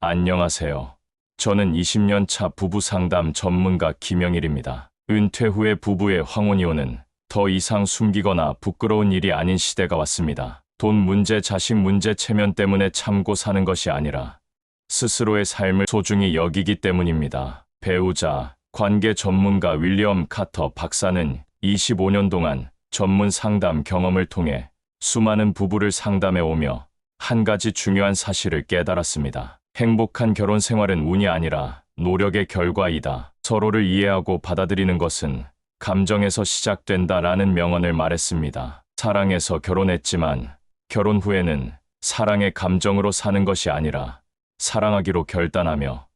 안녕하세요. 저는 20년 차 부부 상담 전문가 김영일입니다. 은퇴 후에 부부의 황혼이 오는 더 이상 숨기거나 부끄러운 일이 아닌 시대가 왔습니다. 돈 문제, 자식 문제, 체면 때문에 참고 사는 것이 아니라 스스로의 삶을 소중히 여기기 때문입니다. 배우자, 관계 전문가 윌리엄 카터 박사는 25년 동안 전문 상담 경험을 통해 수많은 부부를 상담해 오며 한 가지 중요한 사실을 깨달았습니다. 행복한 결혼 생활은 운이 아니라 노력의 결과이다. 서로를 이해하고 받아들이는 것은 감정에서 시작된다라는 명언을 말했습니다. 사랑해서 결혼했지만 결혼 후에는 사랑의 감정으로 사는 것이 아니라 사랑하기로 결단하며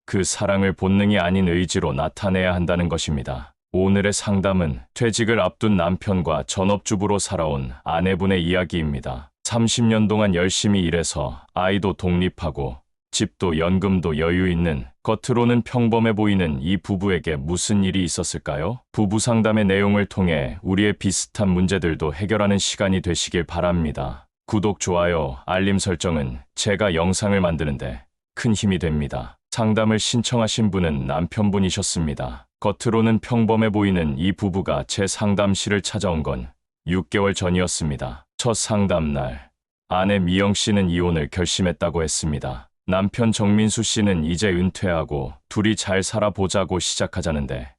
그 사랑을 본능이 아닌 의지로 나타내야 한다는 것입니다. 오늘의 상담은 퇴직을 앞둔 남편과 전업주부로 살아온 아내분의 이야기입니다. 30년 동안 열심히 일해서 아이도 독립하고 집도 연금도 여유 있는 겉으로는 평범해 보이는 이 부부에게 무슨 일이 있었을까요? 부부 상담의 내용을 통해 우리의 비슷한 문제들도 해결하는 시간이 되시길 바랍니다. 구독, 좋아요, 알림 설정은 제가 영상을 만드는데 큰 힘이 됩니다. 상담을 신청하신 분은 남편분이셨습니다. 겉으로는 평범해 보이는 이 부부가 제 상담실을 찾아온 건 6개월 전이었습니다. 첫 상담 날, 아내 미영 씨는 이혼을 결심했다고 했습니다. 남편 정민수 씨는 이제 은퇴하고 둘이 잘 살아보자고 시작하자는데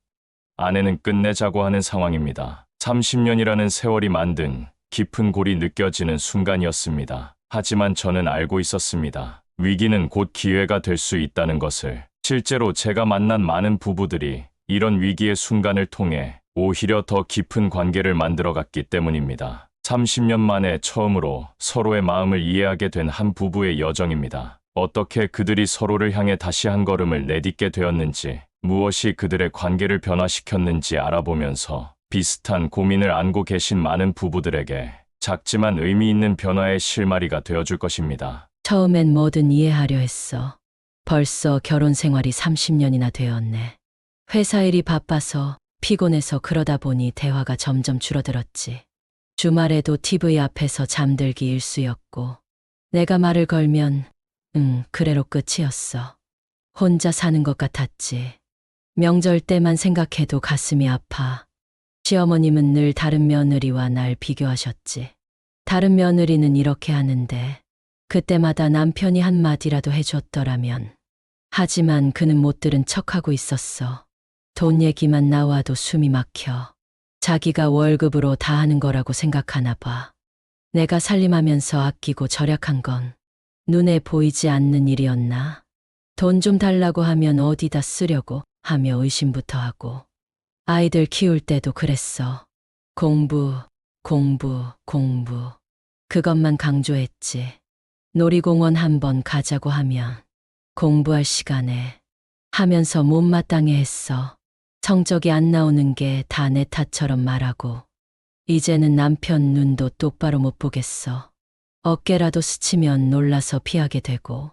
아내는 끝내자고 하는 상황입니다. 30년이라는 세월이 만든 깊은 골이 느껴지는 순간이었습니다. 하지만 저는 알고 있었습니다. 위기는 곧 기회가 될 수 있다는 것을. 실제로 제가 만난 많은 부부들이 이런 위기의 순간을 통해 오히려 더 깊은 관계를 만들어갔기 때문입니다. 30년 만에 처음으로 서로의 마음을 이해하게 된 한 부부의 여정입니다. 어떻게 그들이 서로를 향해 다시 한 걸음을 내딛게 되었는지, 무엇이 그들의 관계를 변화시켰는지 알아보면서 비슷한 고민을 안고 계신 많은 부부들에게 작지만 의미 있는 변화의 실마리가 되어줄 것입니다. 처음엔 뭐든 이해하려 했어. 벌써 결혼 생활이 30년이나 되었네. 회사 일이 바빠서 피곤해서 그러다 보니 대화가 점점 줄어들었지. 주말에도 TV 앞에서 잠들기 일쑤였고 내가 말을 걸면 그래로 끝이었어. 혼자 사는 것 같았지. 명절 때만 생각해도 가슴이 아파. 시어머님은 늘 다른 며느리와 날 비교하셨지. 다른 며느리는 이렇게 하는데 그때마다 남편이 한마디라도 해줬더라면. 하지만 그는 못 들은 척하고 있었어. 돈 얘기만 나와도 숨이 막혀. 자기가 월급으로 다 하는 거라고 생각하나 봐. 내가 살림하면서 아끼고 절약한 건 눈에 보이지 않는 일이었나? 돈 좀 달라고 하면 어디다 쓰려고 하며 의심부터 하고. 아이들 키울 때도 그랬어. 공부, 공부, 공부. 그것만 강조했지. 놀이공원 한번 가자고 하면 공부할 시간에 하면서 못마땅해 했어. 성적이 안 나오는 게 다 내 탓처럼 말하고. 이제는 남편 눈도 똑바로 못 보겠어. 어깨라도 스치면 놀라서 피하게 되고.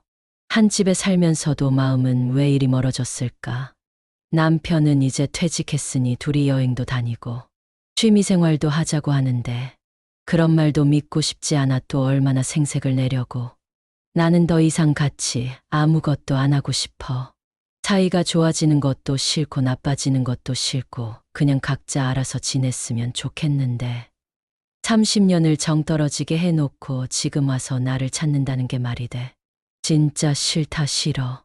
한 집에 살면서도 마음은 왜 이리 멀어졌을까. 남편은 이제 퇴직했으니 둘이 여행도 다니고 취미생활도 하자고 하는데 그런 말도 믿고 싶지 않아. 또 얼마나 생색을 내려고. 나는 더 이상 같이 아무것도 안 하고 싶어. 사이가 좋아지는 것도 싫고 나빠지는 것도 싫고 그냥 각자 알아서 지냈으면 좋겠는데 30년을 정떨어지게 해놓고 지금 와서 나를 찾는다는 게 말이 돼. 진짜 싫다 싫어.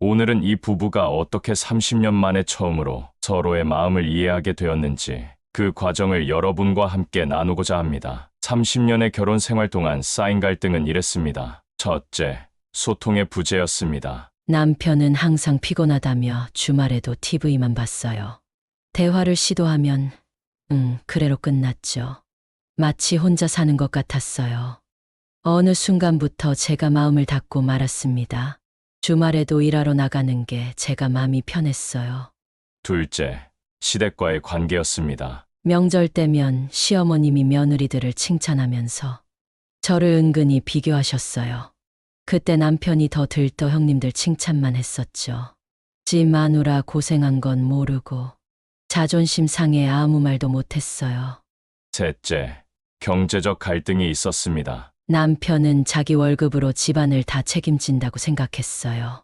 오늘은 이 부부가 어떻게 30년 만에 처음으로 서로의 마음을 이해하게 되었는지 그 과정을 여러분과 함께 나누고자 합니다. 30년의 결혼 생활 동안 쌓인 갈등은 이랬습니다. 첫째, 소통의 부재였습니다. 남편은 항상 피곤하다며 주말에도 TV만 봤어요. 대화를 시도하면 그래로 끝났죠. 마치 혼자 사는 것 같았어요. 어느 순간부터 제가 마음을 닫고 말았습니다. 주말에도 일하러 나가는 게 제가 마음이 편했어요. 둘째, 시댁과의 관계였습니다. 명절 때면 시어머님이 며느리들을 칭찬하면서 저를 은근히 비교하셨어요. 그때 남편이 더 들떠 형님들 칭찬만 했었죠. 지 마누라 고생한 건 모르고 자존심 상해 아무 말도 못했어요. 셋째, 경제적 갈등이 있었습니다. 남편은 자기 월급으로 집안을 다 책임진다고 생각했어요.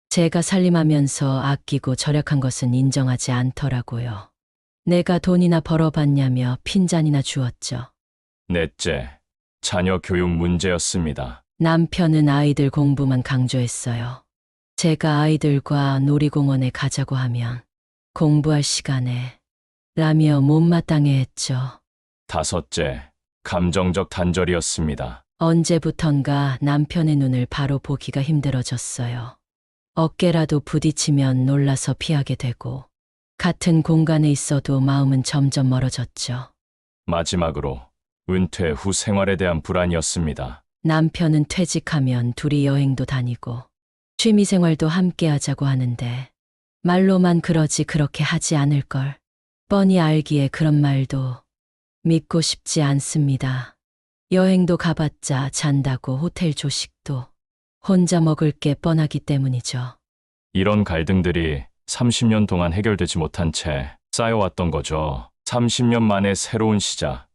제가 살림하면서 아끼고 절약한 것은 인정하지 않더라고요. 내가 돈이나 벌어봤냐며 핀잔이나 주었죠. 넷째, 자녀 교육 문제였습니다. 남편은 아이들 공부만 강조했어요. 제가 아이들과 놀이공원에 가자고 하면 공부할 시간에 라며 못마땅해 했죠. 다섯째, 감정적 단절이었습니다. 언제부턴가 남편의 눈을 바로 보기가 힘들어졌어요. 어깨라도 부딪히면 놀라서 피하게 되고 같은 공간에 있어도 마음은 점점 멀어졌죠. 마지막으로 은퇴 후 생활에 대한 불안이었습니다. 남편은 퇴직하면 둘이 여행도 다니고 취미생활도 함께 하자고 하는데 말로만 그러지 그렇게 하지 않을 걸 뻔히 알기에 그런 말도 믿고 싶지 않습니다. 여행도 가봤자 잔다고 호텔 조식도 혼자 먹을 게 뻔하기 때문이죠. 이런 갈등들이 30년 동안 해결되지 못한 채 쌓여왔던 거죠. 30년 만에 새로운 시작.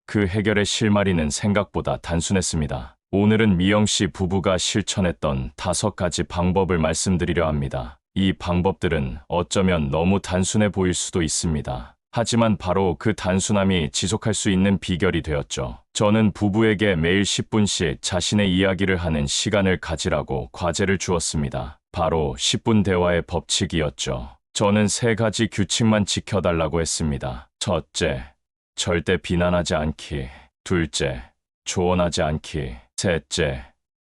그 해결의 실마리는 생각보다 단순했습니다. 오늘은 미영 씨 부부가 실천했던 5가지 방법을 말씀드리려 합니다. 이 방법들은 어쩌면 너무 단순해 보일 수도 있습니다. 하지만 바로 그 단순함이 지속할 수 있는 비결이 되었죠. 저는 부부에게 매일 10분씩 자신의 이야기를 하는 시간을 가지라고 과제를 주었습니다. 바로 10분 대화의 법칙이었죠. 저는 3가지 규칙만 지켜달라고 했습니다. 첫째, 절대 비난하지 않기. 둘째, 조언하지 않기. 셋째,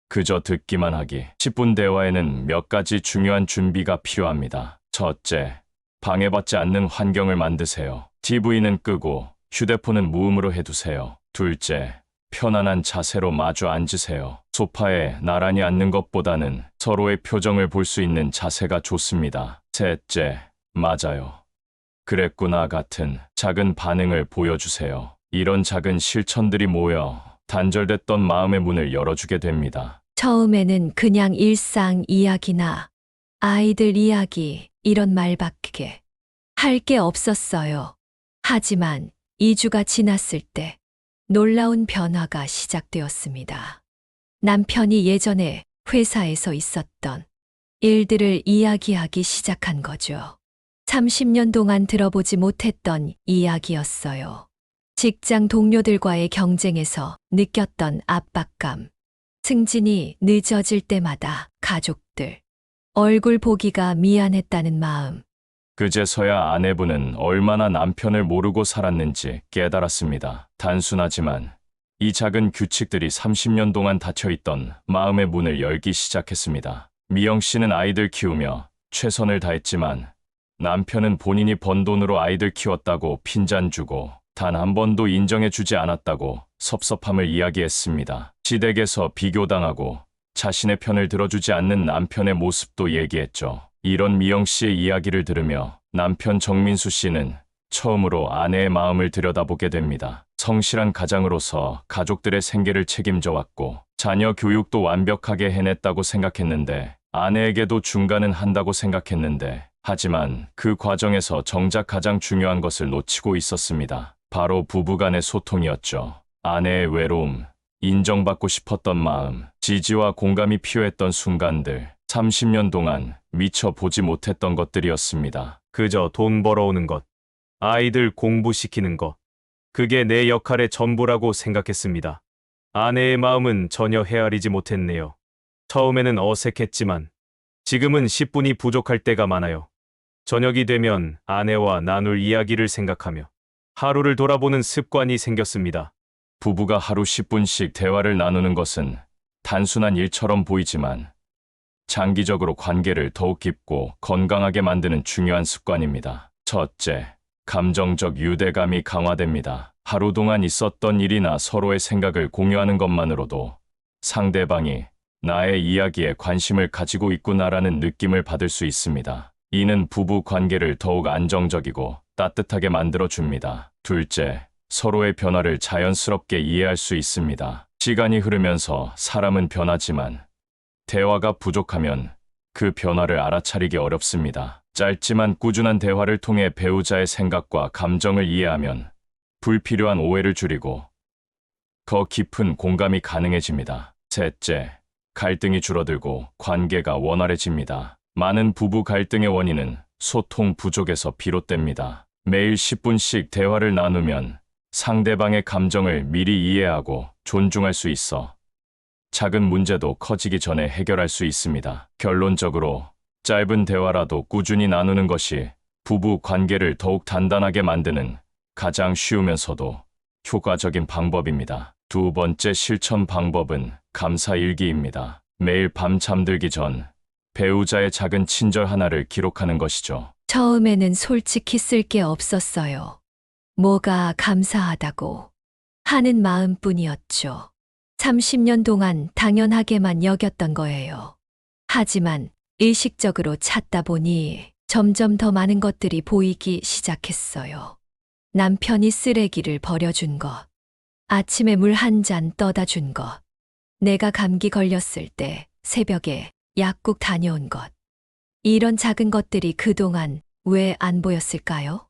그저 듣기만 하기. 10분 대화에는 몇 가지 중요한 준비가 필요합니다. 첫째, 방해받지 않는 환경을 만드세요. TV는 끄고 휴대폰은 무음으로 해두세요. 둘째, 편안한 자세로 마주 앉으세요. 소파에 나란히 앉는 것보다는 서로의 표정을 볼 수 있는 자세가 좋습니다. 셋째, 맞아요. 그랬구나 같은 작은 반응을 보여주세요. 이런 작은 실천들이 모여 단절됐던 마음의 문을 열어주게 됩니다. 처음에는 그냥 일상 이야기나 아이들 이야기 이런 말밖에 할 게 없었어요. 하지만 2주가 지났을 때 놀라운 변화가 시작되었습니다. 남편이 예전에 회사에서 있었던 일들을 이야기하기 시작한 거죠. 30년 동안 들어보지 못했던 이야기였어요. 직장 동료들과의 경쟁에서 느꼈던 압박감, 승진이 늦어질 때마다 가족들, 얼굴 보기가 미안했다는 마음. 그제서야 아내분은 얼마나 남편을 모르고 살았는지 깨달았습니다. 단순하지만 이 작은 규칙들이 30년 동안 닫혀있던 마음의 문을 열기 시작했습니다. 미영 씨는 아이들 키우며 최선을 다했지만 남편은 본인이 번 돈으로 아이들 키웠다고 핀잔 주고 단 한 번도 인정해주지 않았다고 섭섭함을 이야기했습니다. 시댁에서 비교당하고 자신의 편을 들어주지 않는 남편의 모습도 얘기했죠. 이런 미영 씨의 이야기를 들으며 남편 정민수 씨는 처음으로 아내의 마음을 들여다보게 됩니다. 성실한 가장으로서 가족들의 생계를 책임져 왔고 자녀 교육도 완벽하게 해냈다고 생각했는데 아내에게도 중간은 한다고 생각했는데 하지만 그 과정에서 정작 가장 중요한 것을 놓치고 있었습니다. 바로 부부간의 소통이었죠. 아내의 외로움, 인정받고 싶었던 마음, 지지와 공감이 필요했던 순간들, 30년 동안 미처 보지 못했던 것들이었습니다. 그저 돈 벌어오는 것, 아이들 공부시키는 것, 그게 내 역할의 전부라고 생각했습니다. 아내의 마음은 전혀 헤아리지 못했네요. 처음에는 어색했지만 지금은 10분이 부족할 때가 많아요. 저녁이 되면 아내와 나눌 이야기를 생각하며 하루를 돌아보는 습관이 생겼습니다. 부부가 하루 10분씩 대화를 나누는 것은 단순한 일처럼 보이지만 장기적으로 관계를 더욱 깊고 건강하게 만드는 중요한 습관입니다. 첫째, 감정적 유대감이 강화됩니다. 하루 동안 있었던 일이나 서로의 생각을 공유하는 것만으로도 상대방이 나의 이야기에 관심을 가지고 있구나라는 느낌을 받을 수 있습니다. 이는 부부 관계를 더욱 안정적이고 따뜻하게 만들어줍니다. 둘째, 서로의 변화를 자연스럽게 이해할 수 있습니다. 시간이 흐르면서 사람은 변하지만 대화가 부족하면 그 변화를 알아차리기 어렵습니다. 짧지만 꾸준한 대화를 통해 배우자의 생각과 감정을 이해하면 불필요한 오해를 줄이고 더 깊은 공감이 가능해집니다. 셋째, 갈등이 줄어들고 관계가 원활해집니다. 많은 부부 갈등의 원인은 소통 부족에서 비롯됩니다. 매일 10분씩 대화를 나누면 상대방의 감정을 미리 이해하고 존중할 수 있어 작은 문제도 커지기 전에 해결할 수 있습니다. 결론적으로 짧은 대화라도 꾸준히 나누는 것이 부부 관계를 더욱 단단하게 만드는 가장 쉬우면서도 효과적인 방법입니다. 두 번째 실천 방법은 감사일기입니다. 매일 밤 잠들기 전 배우자의 작은 친절 하나를 기록하는 것이죠. 처음에는 솔직히 쓸 게 없었어요. 뭐가 감사하다고 하는 마음뿐이었죠. 30년 동안 당연하게만 여겼던 거예요. 하지만 의식적으로 찾다 보니 점점 더 많은 것들이 보이기 시작했어요. 남편이 쓰레기를 버려준 것, 아침에 물 한 잔 떠다 준 것, 내가 감기 걸렸을 때 새벽에 약국 다녀온 것. 이런 작은 것들이 그동안 왜 안 보였을까요?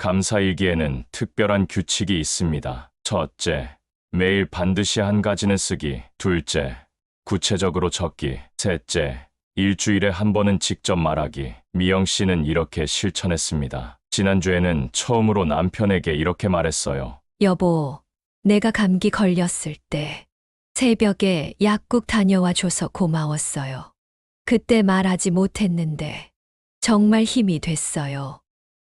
감사일기에는 특별한 규칙이 있습니다. 첫째, 매일 반드시 한 가지는 쓰기. 둘째, 구체적으로 적기. 셋째, 일주일에 한 번은 직접 말하기. 미영 씨는 이렇게 실천했습니다. 지난주에는 처음으로 남편에게 이렇게 말했어요. 여보, 내가 감기 걸렸을 때 새벽에 약국 다녀와 줘서 고마웠어요. 그때 말하지 못했는데 정말 힘이 됐어요.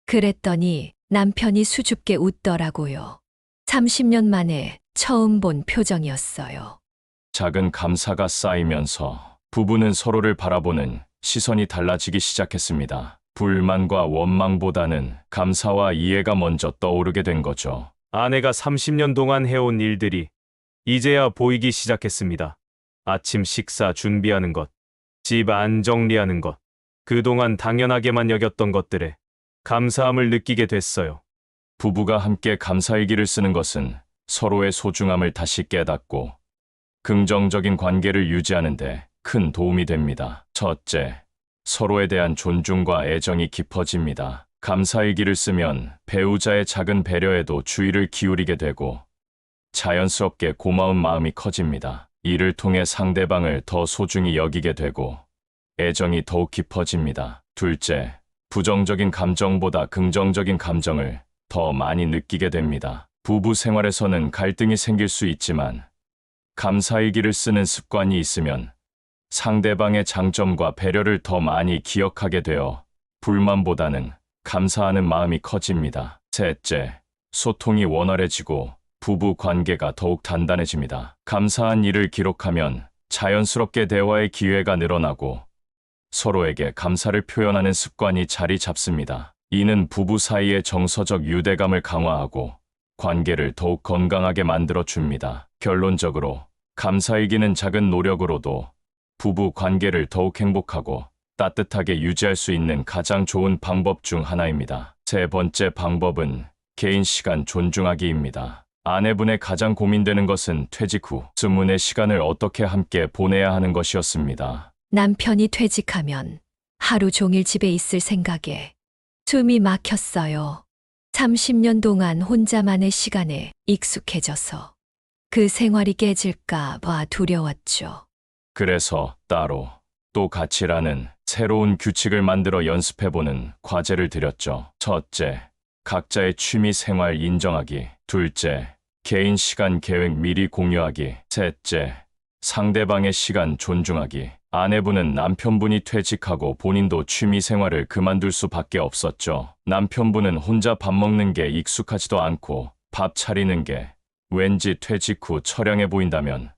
그랬더니 남편이 수줍게 웃더라고요. 30년 만에 처음 본 표정이었어요. 작은 감사가 쌓이면서 부부는 서로를 바라보는 시선이 달라지기 시작했습니다. 불만과 원망보다는 감사와 이해가 먼저 떠오르게 된 거죠. 아내가 30년 동안 해온 일들이 이제야 보이기 시작했습니다. 아침 식사 준비하는 것, 집 안 정리하는 것, 그동안 당연하게만 여겼던 것들에 감사함을 느끼게 됐어요. 부부가 함께 감사일기를 쓰는 것은 서로의 소중함을 다시 깨닫고 긍정적인 관계를 유지하는 데 큰 도움이 됩니다. 첫째, 서로에 대한 존중과 애정이 깊어집니다. 감사일기를 쓰면 배우자의 작은 배려에도 주의를 기울이게 되고 자연스럽게 고마운 마음이 커집니다. 이를 통해 상대방을 더 소중히 여기게 되고 애정이 더욱 깊어집니다. 둘째, 부정적인 감정보다 긍정적인 감정을 더 많이 느끼게 됩니다. 부부 생활에서는 갈등이 생길 수 있지만 감사일기를 쓰는 습관이 있으면 상대방의 장점과 배려를 더 많이 기억하게 되어 불만보다는 감사하는 마음이 커집니다. 셋째, 소통이 원활해지고 부부 관계가 더욱 단단해집니다. 감사한 일을 기록하면 자연스럽게 대화의 기회가 늘어나고 서로에게 감사를 표현하는 습관이 자리 잡습니다. 이는 부부 사이의 정서적 유대감을 강화하고 관계를 더욱 건강하게 만들어 줍니다. 결론적으로 감사일기는 작은 노력으로도 부부 관계를 더욱 행복하고 따뜻하게 유지할 수 있는 가장 좋은 방법 중 하나입니다. 세 번째 방법은 개인 시간 존중하기입니다. 아내분의 가장 고민되는 것은 퇴직 후 스문의 시간을 어떻게 함께 보내야 하는 것이었습니다. 남편이 퇴직하면 하루 종일 집에 있을 생각에 숨이 막혔어요. 30년 동안 혼자만의 시간에 익숙해져서 그 생활이 깨질까 봐 두려웠죠. 그래서 따로 또 같이라는 새로운 규칙을 만들어 연습해보는 과제를 드렸죠. 첫째, 각자의 취미 생활 인정하기. 둘째, 개인 시간 계획 미리 공유하기. 셋째, 상대방의 시간 존중하기. 아내분은 남편분이 퇴직하고 본인도 취미 생활을 그만둘 수밖에 없었죠. 남편분은 혼자 밥 먹는 게 익숙하지도 않고 밥 차리는 게 왠지 퇴직 후 처량해 보인다면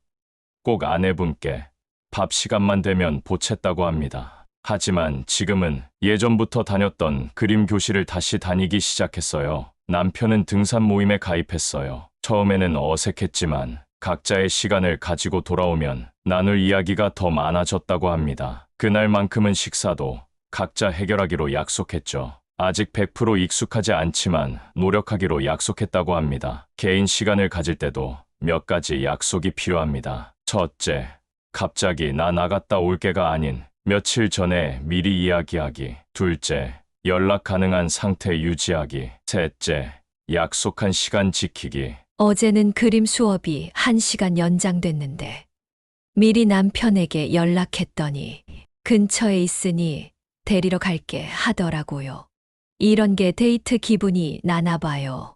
꼭 아내분께 밥 시간만 되면 보챘다고 합니다. 하지만 지금은 예전부터 다녔던 그림 교실을 다시 다니기 시작했어요. 남편은 등산 모임에 가입했어요. 처음에는 어색했지만 각자의 시간을 가지고 돌아오면 나눌 이야기가 더 많아졌다고 합니다. 그날만큼은 식사도 각자 해결하기로 약속했죠. 아직 100% 익숙하지 않지만 노력하기로 약속했다고 합니다. 개인 시간을 가질 때도 몇 가지 약속이 필요합니다. 첫째, 갑자기 나 나갔다 올게가 아닌 며칠 전에 미리 이야기하기. 둘째, 연락 가능한 상태 유지하기. 셋째, 약속한 시간 지키기. 어제는 그림 수업이 1시간 연장됐는데 미리 남편에게 연락했더니 근처에 있으니 데리러 갈게 하더라고요. 이런 게 데이트 기분이 나나 봐요.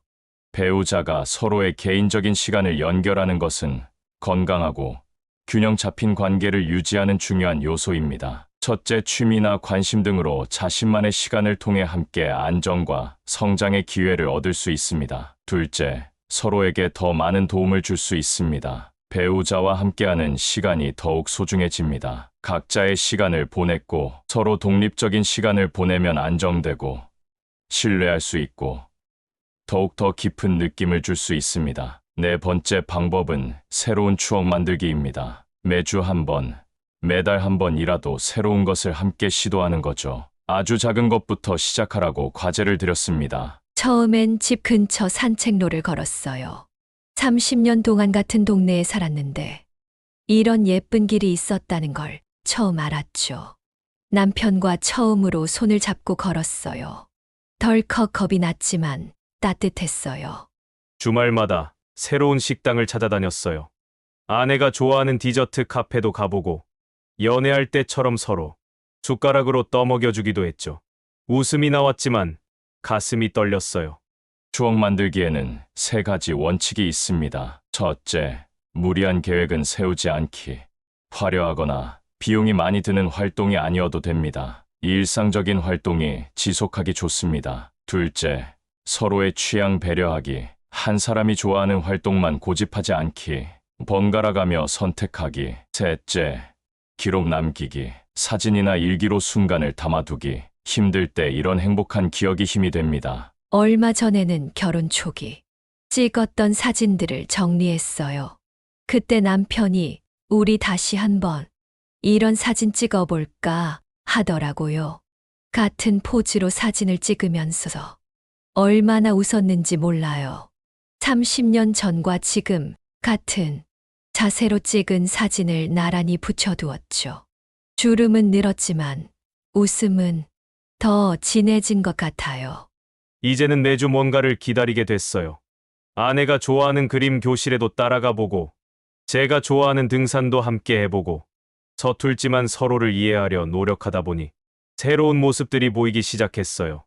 배우자가 서로의 개인적인 시간을 연결하는 것은 건강하고 균형 잡힌 관계를 유지하는 중요한 요소입니다. 첫째, 취미나 관심 등으로 자신만의 시간을 통해 함께 안정과 성장의 기회를 얻을 수 있습니다. 둘째, 서로에게 더 많은 도움을 줄 수 있습니다. 배우자와 함께하는 시간이 더욱 소중해집니다. 각자의 시간을 보냈고 서로 독립적인 시간을 보내면 안정되고 신뢰할 수 있고 더욱 더 깊은 느낌을 줄 수 있습니다. 네 번째 방법은 새로운 추억 만들기입니다. 매주 한 번, 매달 한 번이라도 새로운 것을 함께 시도하는 거죠. 아주 작은 것부터 시작하라고 과제를 드렸습니다. 처음엔 집 근처 산책로를 걸었어요. 30년 동안 같은 동네에 살았는데 이런 예쁜 길이 있었다는 걸 처음 알았죠. 남편과 처음으로 손을 잡고 걸었어요. 덜컥 겁이 났지만 따뜻했어요. 주말마다 새로운 식당을 찾아다녔어요. 아내가 좋아하는 디저트 카페도 가보고 연애할 때처럼 서로 숟가락으로 떠먹여주기도 했죠. 웃음이 나왔지만 가슴이 떨렸어요. 추억 만들기에는 세 가지 원칙이 있습니다. 첫째, 무리한 계획은 세우지 않기. 화려하거나 비용이 많이 드는 활동이 아니어도 됩니다. 일상적인 활동이 지속하기 좋습니다. 둘째, 서로의 취향 배려하기. 한 사람이 좋아하는 활동만 고집하지 않기. 번갈아가며 선택하기. 셋째, 기록 남기기. 사진이나 일기로 순간을 담아두기. 힘들 때 이런 행복한 기억이 힘이 됩니다. 얼마 전에는 결혼 초기 찍었던 사진들을 정리했어요. 그때 남편이 우리 다시 한번 이런 사진 찍어볼까 하더라고요. 같은 포즈로 사진을 찍으면서 얼마나 웃었는지 몰라요. 30년 전과 지금 같은 자세로 찍은 사진을 나란히 붙여두었죠. 주름은 늘었지만 웃음은 더 진해진 것 같아요. 이제는 매주 뭔가를 기다리게 됐어요. 아내가 좋아하는 그림 교실에도 따라가 보고 제가 좋아하는 등산도 함께 해보고 서툴지만 서로를 이해하려 노력하다 보니 새로운 모습들이 보이기 시작했어요.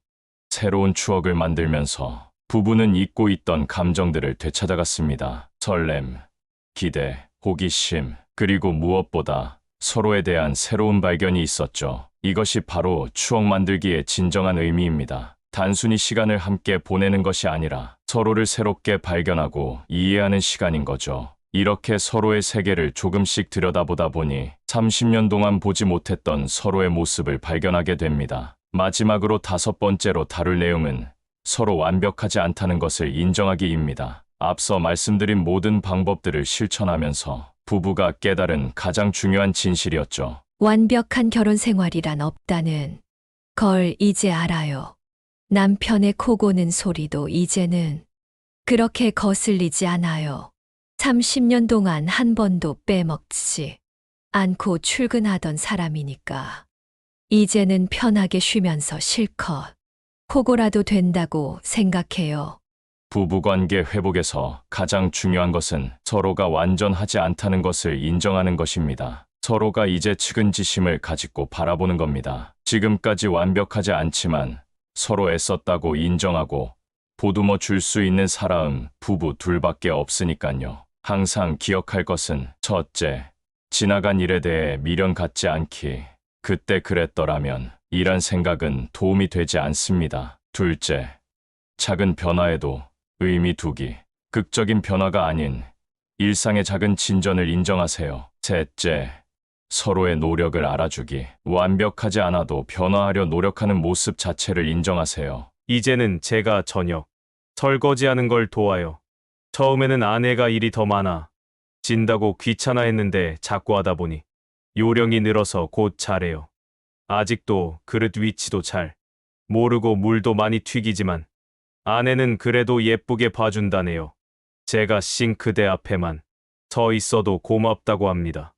새로운 추억을 만들면서 부부는 잊고 있던 감정들을 되찾아갔습니다. 설렘, 기대, 호기심, 그리고 무엇보다 서로에 대한 새로운 발견이 있었죠. 이것이 바로 추억 만들기의 진정한 의미입니다. 단순히 시간을 함께 보내는 것이 아니라 서로를 새롭게 발견하고 이해하는 시간인 거죠. 이렇게 서로의 세계를 조금씩 들여다보다 보니 30년 동안 보지 못했던 서로의 모습을 발견하게 됩니다. 마지막으로 다섯 번째로 다룰 내용은 서로 완벽하지 않다는 것을 인정하기입니다. 앞서 말씀드린 모든 방법들을 실천하면서 부부가 깨달은 가장 중요한 진실이었죠. 완벽한 결혼 생활이란 없다는 걸 이제 알아요. 남편의 코 고는 소리도 이제는 그렇게 거슬리지 않아요. 30년 동안 한 번도 빼먹지 않고 출근하던 사람이니까 이제는 편하게 쉬면서 실컷 코고라도 된다고 생각해요. 부부관계 회복에서 가장 중요한 것은 서로가 완전하지 않다는 것을 인정하는 것입니다. 서로가 이제 측은지심을 가지고 바라보는 겁니다. 지금까지 완벽하지 않지만 서로 애썼다고 인정하고 보듬어 줄 수 있는 사람 부부 둘밖에 없으니까요. 항상 기억할 것은 첫째, 지나간 일에 대해 미련 갖지 않기. 그때 그랬더라면 이란 생각은 도움이 되지 않습니다. 둘째, 작은 변화에도 의미 두기. 극적인 변화가 아닌 일상의 작은 진전을 인정하세요. 셋째, 서로의 노력을 알아주기. 완벽하지 않아도 변화하려 노력하는 모습 자체를 인정하세요. 이제는 제가 저녁 설거지하는 걸 도와요. 처음에는 아내가 일이 더 많아 진다고 귀찮아했는데 자꾸 하다 보니 요령이 늘어서 곧 잘해요. 아직도 그릇 위치도 잘 모르고 물도 많이 튀기지만 아내는 그래도 예쁘게 봐준다네요. 제가 싱크대 앞에만 서 있어도 고맙다고 합니다.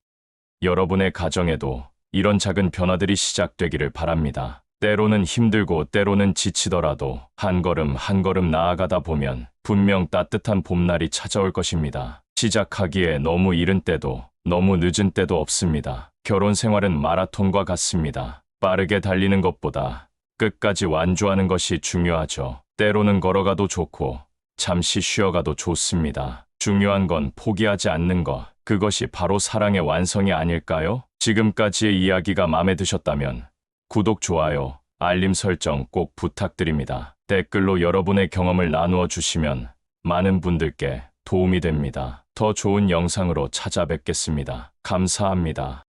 여러분의 가정에도 이런 작은 변화들이 시작되기를 바랍니다. 때로는 힘들고 때로는 지치더라도 한 걸음 한 걸음 나아가다 보면 분명 따뜻한 봄날이 찾아올 것입니다. 시작하기에 너무 이른 때도 너무 늦은 때도 없습니다. 결혼 생활은 마라톤과 같습니다. 빠르게 달리는 것보다 끝까지 완주하는 것이 중요하죠. 때로는 걸어가도 좋고 잠시 쉬어가도 좋습니다. 중요한 건 포기하지 않는 것. 그것이 바로 사랑의 완성이 아닐까요? 지금까지의 이야기가 마음에 드셨다면 구독, 좋아요, 알림 설정 꼭 부탁드립니다. 댓글로 여러분의 경험을 나누어 주시면 많은 분들께 도움이 됩니다. 더 좋은 영상으로 찾아뵙겠습니다. 감사합니다.